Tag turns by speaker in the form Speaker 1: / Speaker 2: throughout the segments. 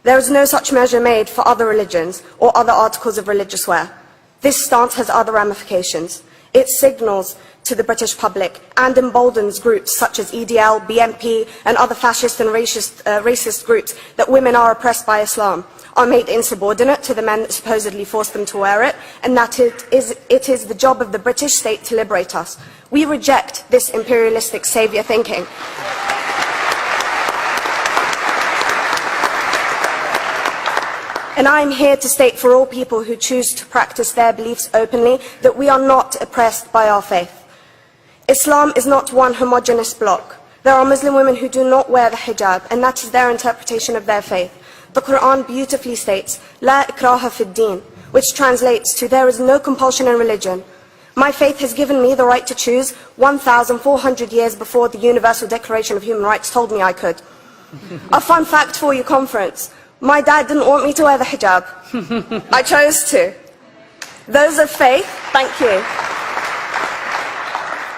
Speaker 1: There is no such measure made for other religions or other articles of religious wear. This stance has other ramifications. It signals to the British public and emboldens groups such as EDL, BNP and other fascist and racist groups that women are oppressed by Islam, are made insubordinate to the men that supposedly forced them to wear it, and that it is the job of the British state to liberate us. We reject this imperialistic saviour thinking. And I am here to state for all people who choose to practice their beliefs openly that we are not oppressed by our faith. Islam is not one homogeneous block. There are Muslim women who do not wear the hijab, and that is their interpretation of their faith. The Quran beautifully states, La ikraha fid din, which translates to, there is no compulsion in religion. My faith has given me the right to choose 1,400 years before the Universal Declaration of Human Rights told me I could. A fun fact for you, conference. My dad didn't want me to wear the hijab. I chose to. Those of faith, thank you.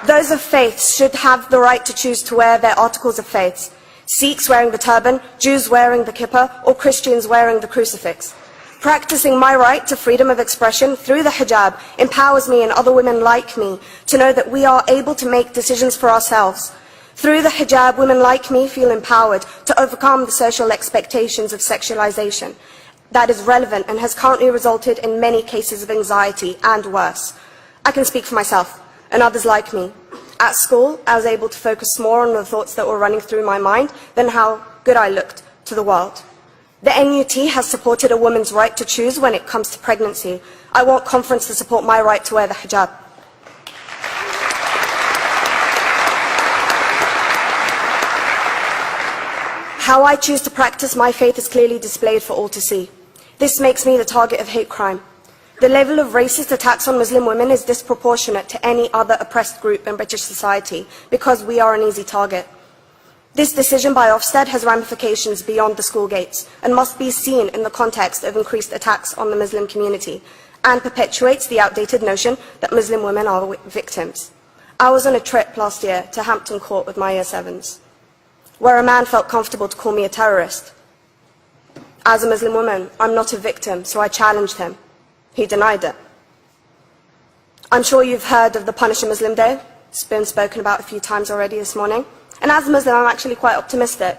Speaker 1: Those of faith should have the right to choose to wear their articles of faith. Sikhs wearing the turban, Jews wearing the kippah, or Christians wearing the crucifix. Practicing my right to freedom of expression through the hijab empowers me and other women like me to know that we are able to make decisions for ourselves. Through the hijab, women like me feel empowered to overcome the social expectations of sexualization that is relevant and has currently resulted in many cases of anxiety and worse. I can speak for myself and others like me. At school, I was able to focus more on the thoughts that were running through my mind than how good I looked to the world. The NUT has supported a woman's right to choose when it comes to pregnancy. I want conference to support my right to wear the hijab. How I choose to practice my faith is clearly displayed for all to see. This makes me the target of hate crime. The level of racist attacks on Muslim women is disproportionate to any other oppressed group in British society because we are an easy target. This decision by Ofsted has ramifications beyond the school gates and must be seen in the context of increased attacks on the Muslim community and perpetuates the outdated notion that Muslim women are victims. I was on a trip last year to Hampton Court with my Year 7s, where a man felt comfortable to call me a terrorist. As a Muslim woman, I'm not a victim, so I challenged him. He denied it. I'm sure you've heard of the Punish a Muslim Day. It's been spoken about a few times already this morning. And as a Muslim, I'm actually quite optimistic.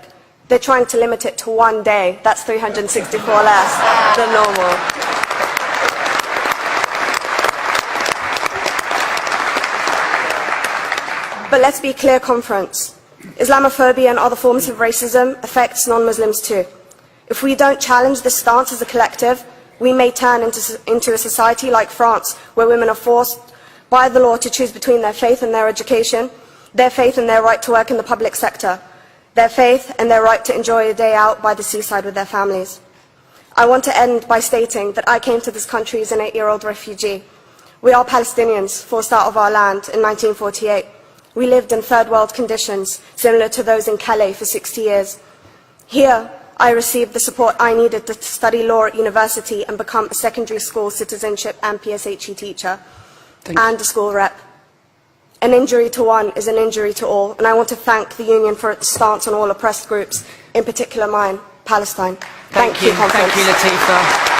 Speaker 1: They're trying to limit it to one day. That's 364 less than normal. But let's be clear, conference. Islamophobia and other forms of racism affects non-Muslims too. If we don't challenge this stance as a collective, we may turn into a society like France, where women are forced by the law to choose between their faith and their education, their faith and their right to work in the public sector, their faith and their right to enjoy a day out by the seaside with their families. I want to end by stating that I came to this country as an 8-year-old refugee. We are Palestinians, forced out of our land in 1948. We lived in third world conditions, similar to those in Calais for 60 years. Here, I received the support I needed to study law at university and become a secondary school citizenship and PSHE teacher and a school rep. An injury to one is an injury to all, and I want to thank the Union for its stance on all oppressed groups, in particular mine, Palestine. Thank you, Conference.
Speaker 2: Thank you, Latifa.